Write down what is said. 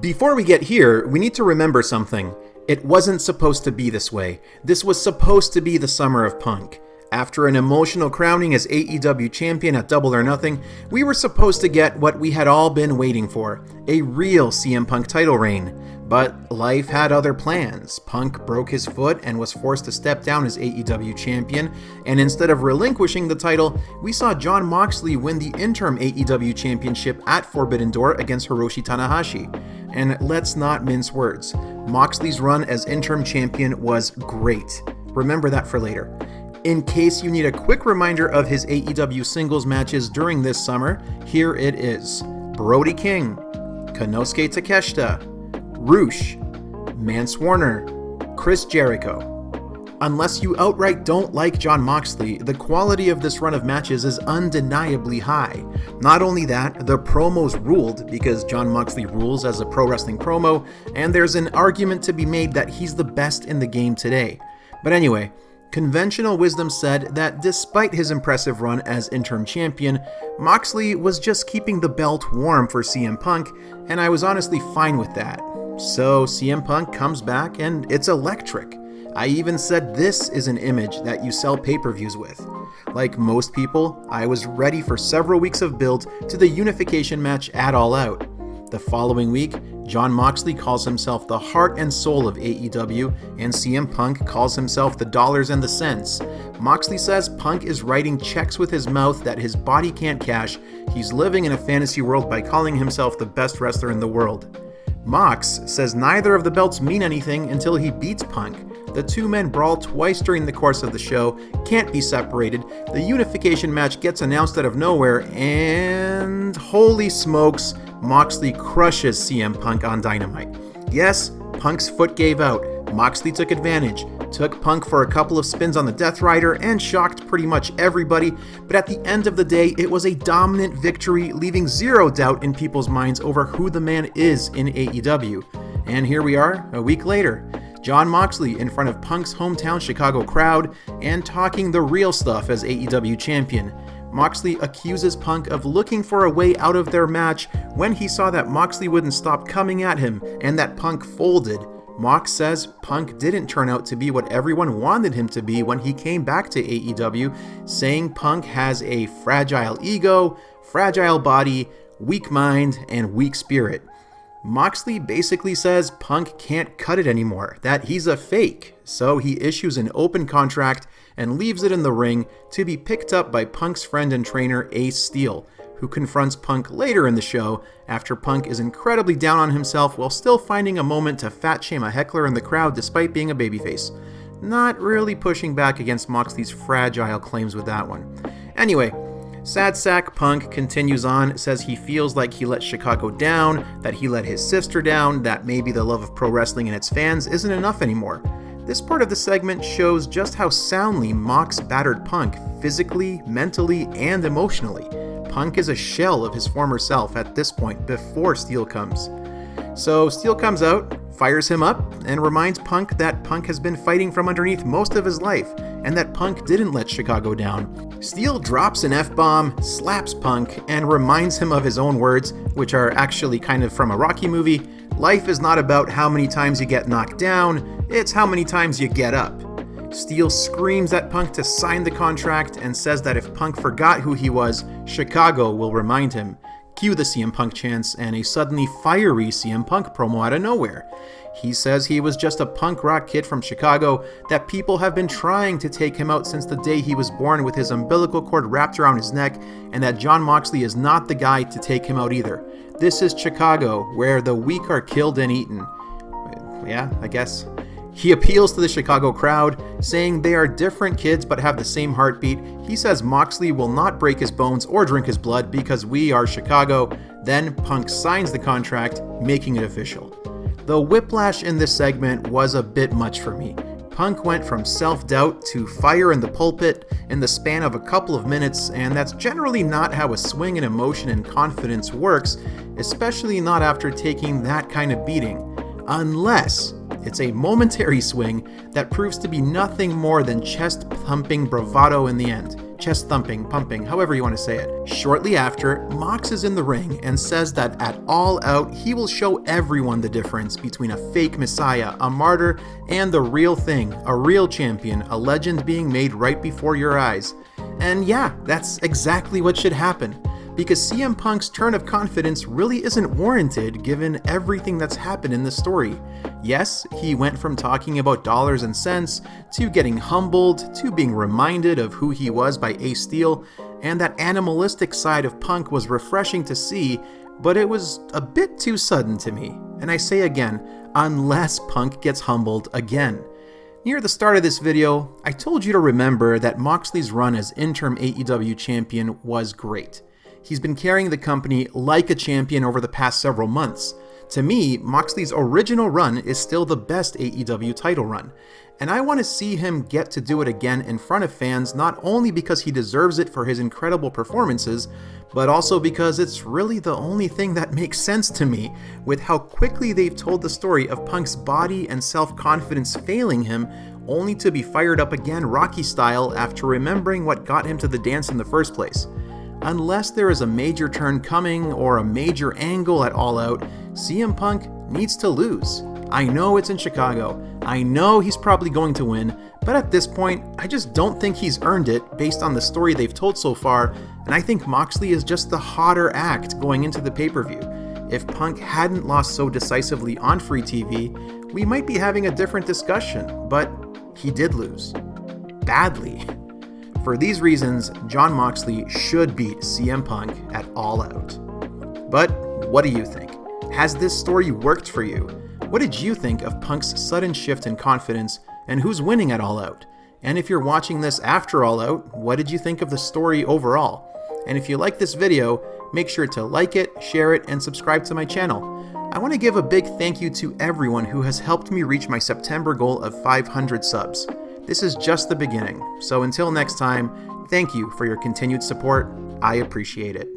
Before we get here, we need to remember something. It wasn't supposed to be this way. This was supposed to be the summer of Punk. After an emotional crowning as AEW champion at Double or Nothing, we were supposed to get what we had all been waiting for, a real CM Punk title reign. But life had other plans. Punk broke his foot and was forced to step down as AEW champion, and instead of relinquishing the title, we saw Jon Moxley win the interim AEW championship at Forbidden Door against Hiroshi Tanahashi. And let's not mince words. Moxley's run as interim champion was great. Remember that for later. In case you need a quick reminder of his AEW singles matches during this summer, here it is. Brody King, Konosuke Takeshita, Roosh, Mance Warner, Chris Jericho. Unless you outright don't like Jon Moxley, the quality of this run of matches is undeniably high. Not only that, the promos ruled because Jon Moxley rules as a pro wrestling promo, and there's an argument to be made that he's the best in the game today. But anyway, conventional wisdom said that despite his impressive run as interim champion, Moxley was just keeping the belt warm for CM Punk, and I was honestly fine with that. So CM Punk comes back and it's electric. I even said this is an image that you sell pay-per-views with. Like most people, I was ready for several weeks of build to the unification match at All Out. The following week, Jon Moxley calls himself the heart and soul of AEW, and CM Punk calls himself the dollars and the cents. Moxley says Punk is writing checks with his mouth that his body can't cash. He's living in a fantasy world by calling himself the best wrestler in the world. Mox says neither of the belts mean anything until he beats Punk. The two men brawl twice during the course of the show, can't be separated, the unification match gets announced out of nowhere, and holy smokes, Moxley crushes CM Punk on Dynamite. Yes, Punk's foot gave out. Moxley took advantage, took Punk for a couple of spins on the Death Rider, and shocked pretty much everybody, but at the end of the day, it was a dominant victory, leaving zero doubt in people's minds over who the man is in AEW. And here we are, a week later. Jon Moxley in front of Punk's hometown Chicago crowd, and talking the real stuff as AEW champion. Moxley accuses Punk of looking for a way out of their match when he saw that Moxley wouldn't stop coming at him, and that Punk folded. Mox says Punk didn't turn out to be what everyone wanted him to be when he came back to AEW, saying Punk has a fragile ego, fragile body, weak mind, and weak spirit. Moxley basically says Punk can't cut it anymore, that he's a fake, so he issues an open contract and leaves it in the ring to be picked up by Punk's friend and trainer Ace Steel, who confronts Punk later in the show after Punk is incredibly down on himself while still finding a moment to fat shame a heckler in the crowd despite being a babyface. Not really pushing back against Moxley's fragile claims with that one. Anyway, Sad Sack Punk continues on, says he feels like he let Chicago down, that he let his sister down, that maybe the love of pro wrestling and its fans isn't enough anymore. This part of the segment shows just how soundly Mox battered Punk, physically, mentally, and emotionally. Punk is a shell of his former self at this point before Steel comes. So Steel comes out, fires him up, and reminds Punk that Punk has been fighting from underneath most of his life, and that Punk didn't let Chicago down. Steel drops an F-bomb, slaps Punk, and reminds him of his own words, which are actually kind of from a Rocky movie. Life is not about how many times you get knocked down, it's how many times you get up. Steel screams at Punk to sign the contract and says that if Punk forgot who he was, Chicago will remind him. Cue the CM Punk chants and a suddenly fiery CM Punk promo out of nowhere. He says he was just a punk rock kid from Chicago, that people have been trying to take him out since the day he was born with his umbilical cord wrapped around his neck, and that Jon Moxley is not the guy to take him out either. This is Chicago, where the weak are killed and eaten. Yeah, I guess. He appeals to the Chicago crowd, saying they are different kids but have the same heartbeat. He says Moxley will not break his bones or drink his blood because we are Chicago. Then Punk signs the contract, making it official. The whiplash in this segment was a bit much for me. Punk went from self-doubt to fire in the pulpit in the span of a couple of minutes, and that's generally not how a swing in emotion and confidence works, especially not after taking that kind of beating. Unless it's a momentary swing that proves to be nothing more than chest-thumping bravado in the end. chest thumping, pumping, however you want to say it. Shortly after, Mox is in the ring and says that at All Out, he will show everyone the difference between a fake messiah, a martyr, and the real thing, a real champion, a legend being made right before your eyes. And yeah, that's exactly what should happen. Because CM Punk's turn of confidence really isn't warranted given everything that's happened in this story. Yes, he went from talking about dollars and cents, to getting humbled, to being reminded of who he was by Ace Steel, and that animalistic side of Punk was refreshing to see, but it was a bit too sudden to me. And I say again, unless Punk gets humbled again. Near the start of this video, I told you to remember that Moxley's run as interim AEW champion was great. He's been carrying the company like a champion over the past several months. To me, Moxley's original run is still the best AEW title run, and I want to see him get to do it again in front of fans, not only because he deserves it for his incredible performances, but also because it's really the only thing that makes sense to me, with how quickly they've told the story of Punk's body and self-confidence failing him, only to be fired up again Rocky style after remembering what got him to the dance in the first place. Unless there is a major turn coming or a major angle at All Out, CM Punk needs to lose. I know it's in Chicago, I know he's probably going to win, but at this point, I just don't think he's earned it based on the story they've told so far, and I think Moxley is just the hotter act going into the pay-per-view. If Punk hadn't lost so decisively on free TV, we might be having a different discussion, but he did lose. Badly. For these reasons, Jon Moxley should beat CM Punk at All Out. But what do you think? Has this story worked for you? What did you think of Punk's sudden shift in confidence, and who's winning at All Out? And if you're watching this after All Out, what did you think of the story overall? And if you like this video, make sure to like it, share it, and subscribe to my channel. I want to give a big thank you to everyone who has helped me reach my September goal of 500 subs. This is just the beginning, so until next time, thank you for your continued support. I appreciate it.